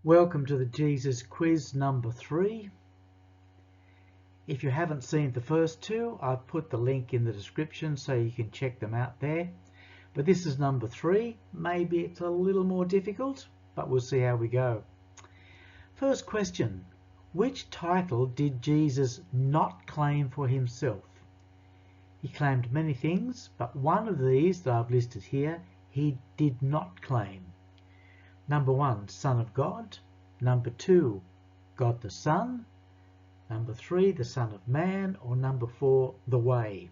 Welcome to the Jesus quiz number 3. If you haven't seen the first two, I've put the link in the description so you can check them out there. But this is number 3. Maybe it's a little more difficult, but we'll see how we go. First question. Which title did Jesus not claim for himself? He claimed many things, but one of these that I've listed here, he did not claim. Number 1, Son of God. Number 2, God the Son. Number 3, the Son of Man. Or number 4, the Way.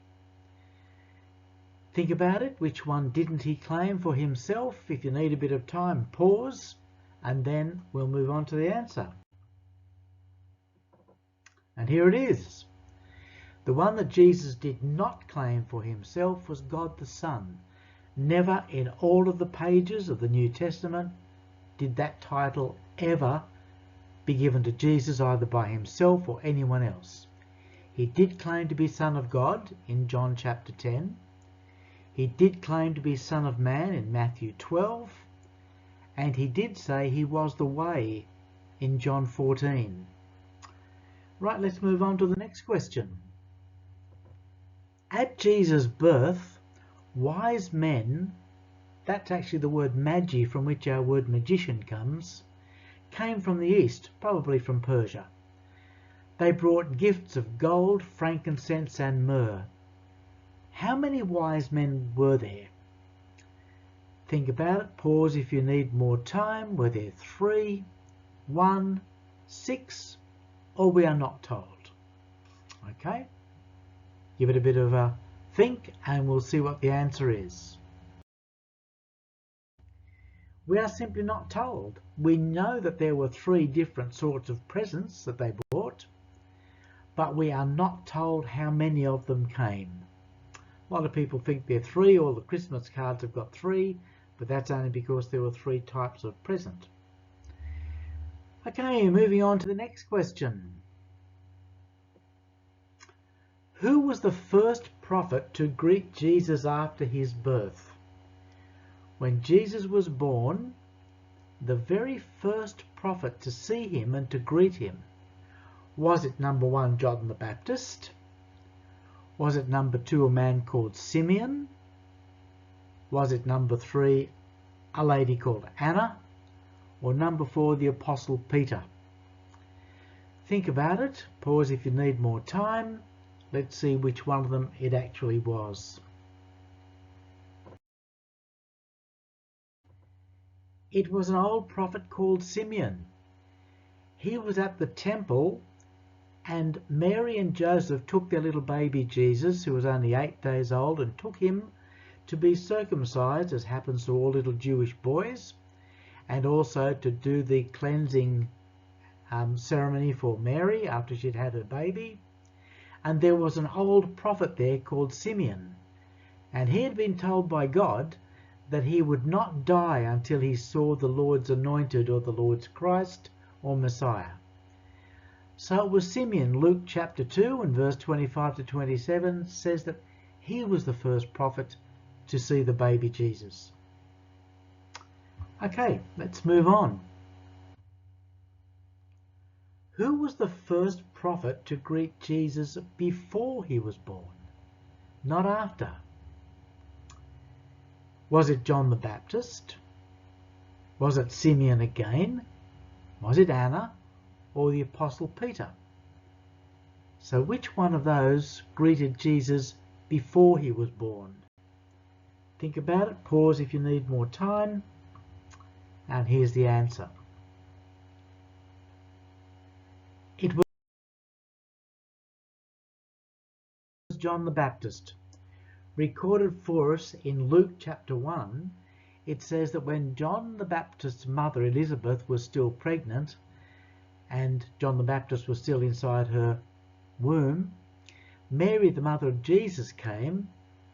Think about it. Which one didn't he claim for himself? If you need a bit of time, pause, and then we'll move on to the answer. And here it is. The one that Jesus did not claim for himself was God the Son. Never in all of the pages of the New Testament did that title ever be given to Jesus, either by himself or anyone else. He did claim to be Son of God in John chapter 10. He did claim to be Son of Man in Matthew 12. And he did say he was the way in John 14. Right, let's move on to the next question. At Jesus' birth, wise men, that's actually the word magi from which our word magician comes, came from the east, probably from Persia. They brought gifts of gold, frankincense and myrrh. How many wise men were there? Think about it. Pause if you need more time. Were there 3, 1, 6, or we are not told? Okay? Give it a bit of a think and we'll see what the answer is. We are simply not told. We know that there were 3 different sorts of presents that they brought, but we are not told how many of them came. A lot of people think there are 3, all the Christmas cards have got 3, but that's only because there were 3 types of present. Okay, moving on to the next question. Who was the first prophet to greet Jesus after his birth? When Jesus was born, the very first prophet to see him and to greet him, was it number 1, John the Baptist? Was it number 2, a man called Simeon? Was it number 3, a lady called Anna? Or number 4, the Apostle Peter? Think about it. Pause if you need more time. Let's see which one of them it actually was. It was an old prophet called Simeon. He was at the temple and Mary and Joseph took their little baby Jesus, who was only 8 days old, and took him to be circumcised, as happens to all little Jewish boys, and also to do the cleansing ceremony for Mary after she'd had her baby. And there was an old prophet there called Simeon, and he had been told by God that he would not die until he saw the Lord's anointed, or the Lord's Christ, or Messiah. So it was Simeon. Luke chapter 2 and verse 25 to 27 says that he was the first prophet to see the baby Jesus. Okay, let's move on. Who was the first prophet to greet Jesus before he was born, not after? Was it John the Baptist? Was it Simeon again? Was it Anna? Or the Apostle Peter? So which one of those greeted Jesus before he was born? Think about it. Pause if you need more time. And here's the answer. It was John the Baptist. Recorded for us in Luke chapter 1, it says that when John the Baptist's mother Elizabeth was still pregnant, and John the Baptist was still inside her womb, Mary, the mother of Jesus, came,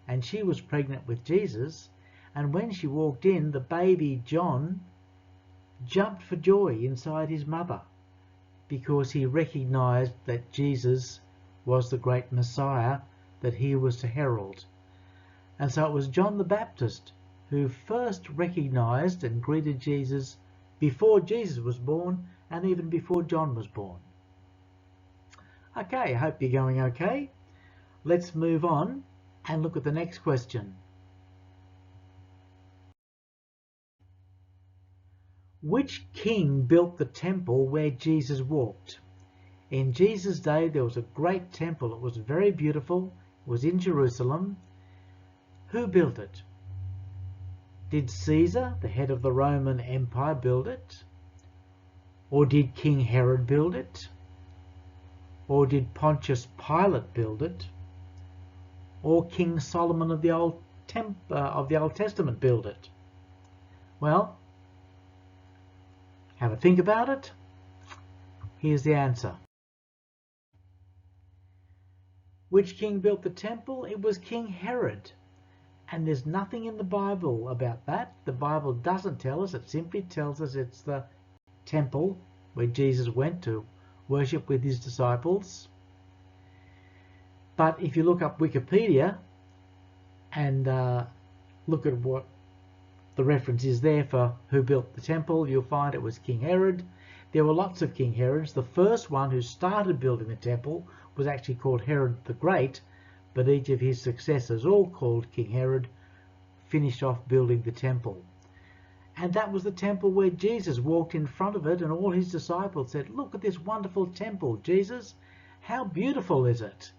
and she was pregnant with Jesus, and when she walked in, the baby John jumped for joy inside his mother, because he recognized that Jesus was the great Messiah that he was to herald. And so it was John the Baptist who first recognized and greeted Jesus before Jesus was born and even before John was born. Okay, I hope you're going okay. Let's move on and look at the next question. Which king built the temple where Jesus walked? In Jesus' day there was a great temple. It was very beautiful. It was in Jerusalem. Who built it? Did Caesar, the head of the Roman Empire, build it? Or did King Herod build it? Or did Pontius Pilate build it? Or King Solomon of the Old Testament build it? Well, have a think about it. Here's the answer. Which king built the temple? It was King Herod. And there's nothing in the Bible about that. The Bible doesn't tell us. It simply tells us it's the temple where Jesus went to worship with his disciples. But if you look up Wikipedia and look at what the reference is there for who built the temple, you'll find it was King Herod. There were lots of King Herods. The first one who started building the temple was actually called Herod the Great, but each of his successors, all called King Herod, finished off building the temple. And that was the temple where Jesus walked in front of it, and all his disciples said, "Look at this wonderful temple, Jesus. How beautiful is it?"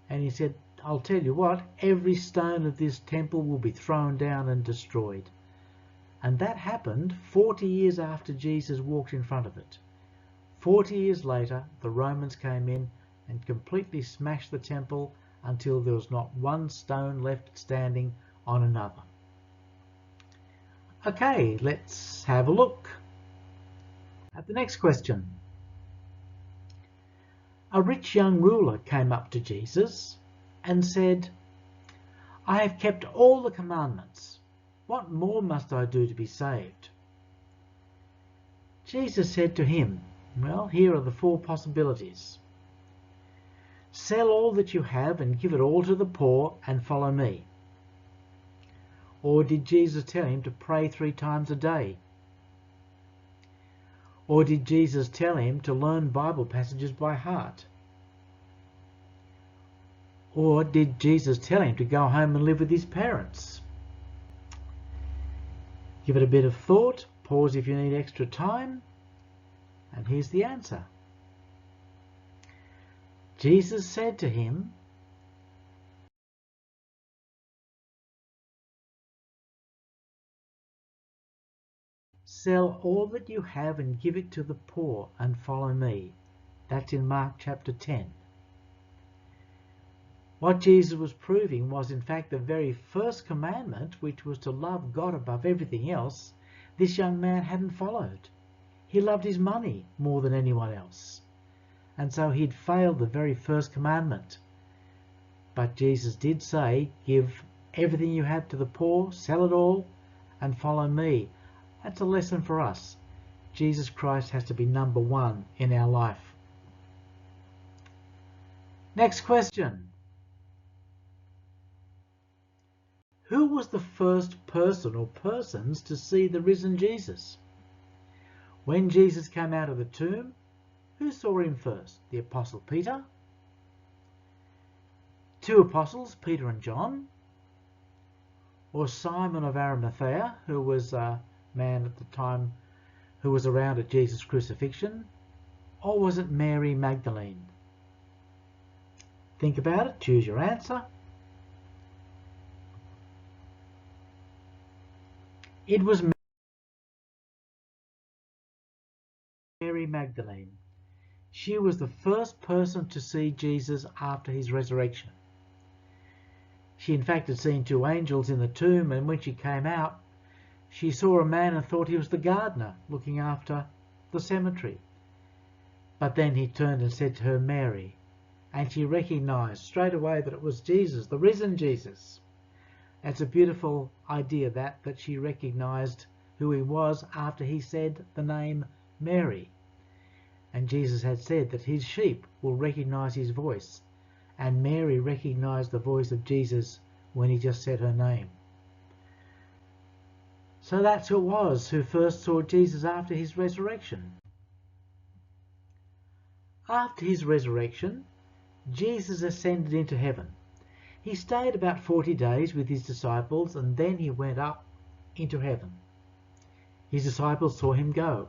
And he said, "I'll tell you what, every stone of this temple will be thrown down and destroyed." And that happened 40 years after Jesus walked in front of it. 40 years later, the Romans came in and completely smashed the temple until there was not one stone left standing on another. Okay, let's have a look at the next question. A rich young ruler came up to Jesus and said, "I have kept all the commandments. What more must I do to be saved?" Jesus said to him, well, here are the four possibilities. Sell all that you have and give it all to the poor and follow me. Or did Jesus tell him to pray 3 times a day? Or did Jesus tell him to learn Bible passages by heart? Or did Jesus tell him to go home and live with his parents? Give it a bit of thought, pause if you need extra time, and here's the answer. Jesus said to him, "Sell all that you have and give it to the poor and follow me." That's in Mark chapter 10. What Jesus was proving was in fact the very first commandment, which was to love God above everything else, this young man hadn't followed. He loved his money more than anyone else. And so he'd failed the very first commandment. But Jesus did say, "Give everything you have to the poor, sell it all, and follow me." That's a lesson for us. Jesus Christ has to be number one in our life. Next question. Who was the first person or persons to see the risen Jesus? When Jesus came out of the tomb, who saw him first? The Apostle Peter? 2 apostles, Peter and John? Or Simon of Arimathea, who was a man at the time who was around at Jesus' crucifixion? Or was it Mary Magdalene? Think about it, choose your answer. It was Mary Magdalene. She was the first person to see Jesus after his resurrection. She in fact had seen 2 angels in the tomb, and when she came out, she saw a man and thought he was the gardener looking after the cemetery. But then he turned and said to her, "Mary," and she recognized straight away that it was Jesus, the risen Jesus. It's a beautiful idea that she recognized who he was after he said the name Mary. And Jesus had said that his sheep will recognize his voice. And Mary recognized the voice of Jesus when he just said her name. So that's who it was who first saw Jesus after his resurrection. After his resurrection, Jesus ascended into heaven. He stayed about 40 days with his disciples and then he went up into heaven. His disciples saw him go.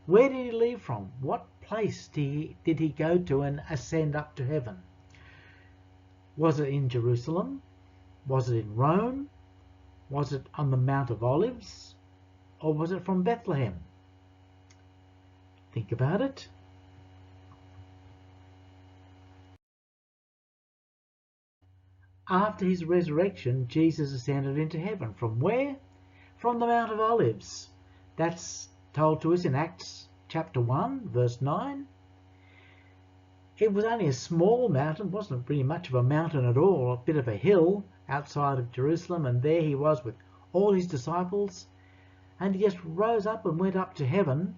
Where did he leave from? What place did he go to and ascend up to heaven? Was it in Jerusalem? Was it in Rome? Was it on the Mount of Olives? Or was it from Bethlehem? Think about it. After his resurrection, Jesus ascended into heaven. From where? From the Mount of Olives. That's told to us in Acts chapter 1, verse 9. It was only a small mountain, wasn't really much of a mountain at all, a bit of a hill outside of Jerusalem, and there he was with all his disciples, and he just rose up and went up to heaven,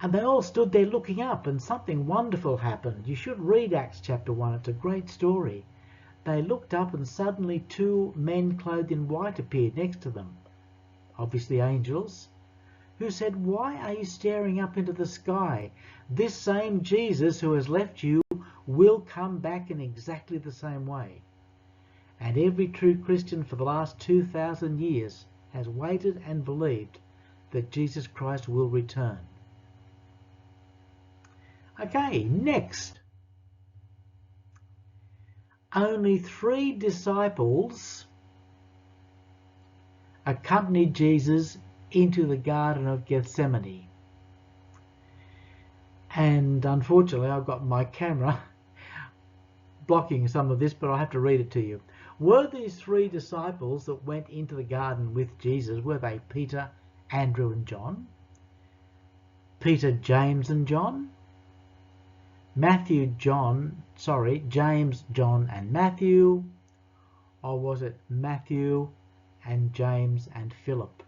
and they all stood there looking up, and something wonderful happened. You should read Acts chapter 1, it's a great story. They looked up and suddenly two men clothed in white appeared next to them, obviously angels, who said, "Why are you staring up into the sky? This same Jesus who has left you will come back in exactly the same way." And every true Christian for the last 2,000 years has waited and believed that Jesus Christ will return. Okay, next. Only 3 disciples accompanied Jesus into the Garden of Gethsemane. And unfortunately, I've got my camera blocking some of this, but I'll have to read it to you. Were these 3 disciples that went into the garden with Jesus, were they Peter, Andrew and John? Peter, James and John? James, John and Matthew? Or was it Matthew and James and Philip?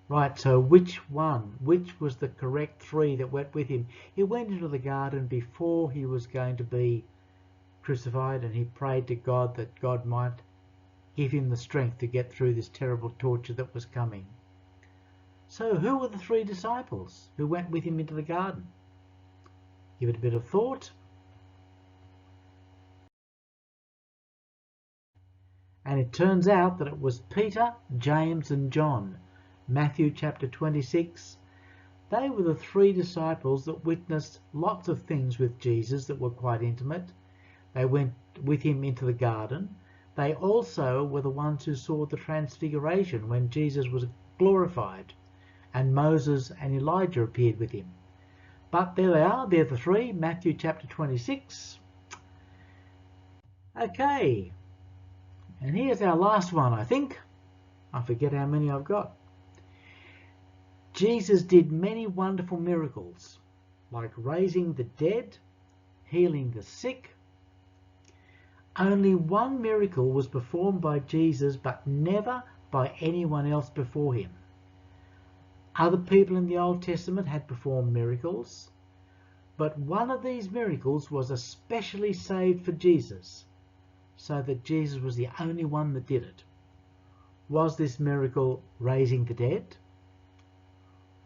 Right, so which one? Which was the correct 3 that went with him? He went into the garden before he was going to be crucified, and he prayed to God that God might give him the strength to get through this terrible torture that was coming. So who were the 3 disciples who went with him into the garden? Give it a bit of thought. And it turns out that it was Peter, James and John. Matthew chapter 26. They were the 3 disciples that witnessed lots of things with Jesus that were quite intimate. They went with him into the garden. They also were the ones who saw the transfiguration when Jesus was glorified and Moses and Elijah appeared with him. But there they are, they're the 3, Matthew chapter 26. Okay, and here's our last one, I think. I forget how many I've got. Jesus did many wonderful miracles, like raising the dead, healing the sick. Only one miracle was performed by Jesus, but never by anyone else before him. Other people in the Old Testament had performed miracles, but one of these miracles was especially saved for Jesus, so that Jesus was the only one that did it. Was this miracle raising the dead?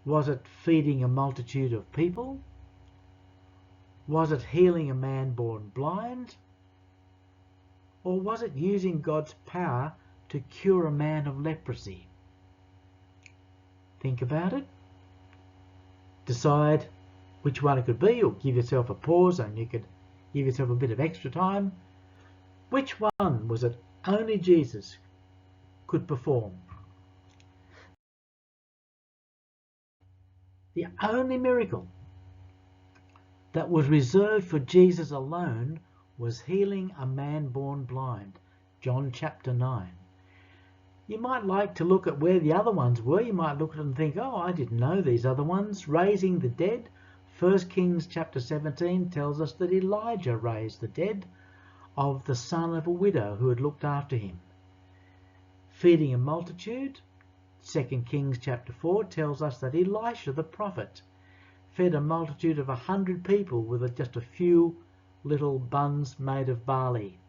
Was it feeding a multitude of people? Was it healing a man born blind? Or was it using God's power to cure a man of leprosy? Think about it. Decide which one it could be, or give yourself a pause and you could give yourself a bit of extra time. Which one was it only Jesus could perform? The only miracle that was reserved for Jesus alone was healing a man born blind. John chapter 9. You might like to look at where the other ones were. You might look at them and think, oh, I didn't know these other ones. Raising the dead. 1 Kings chapter 17 tells us that Elijah raised the dead of the son of a widow who had looked after him. Feeding a multitude. 2 Kings chapter 4 tells us that Elisha the prophet fed a multitude of 100 people with just a few little buns made of barley.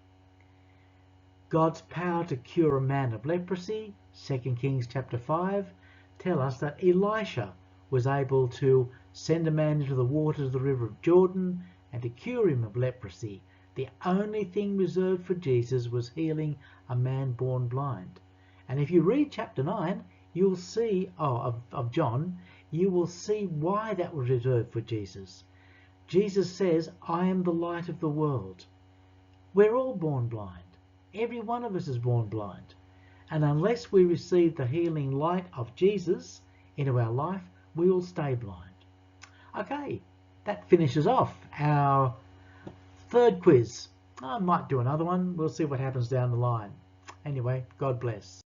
God's power to cure a man of leprosy, 2 Kings chapter 5, tell us that Elisha was able to send a man into the waters of the river of Jordan and to cure him of leprosy. The only thing reserved for Jesus was healing a man born blind. And if you read chapter 9, you'll see, of John, you will see why that was reserved for Jesus. Jesus says, I am the light of the world. We're all born blind. Every one of us is born blind. And unless we receive the healing light of Jesus into our life, we will stay blind. Okay, that finishes off our third quiz. I might do another one. We'll see what happens down the line. Anyway, God bless.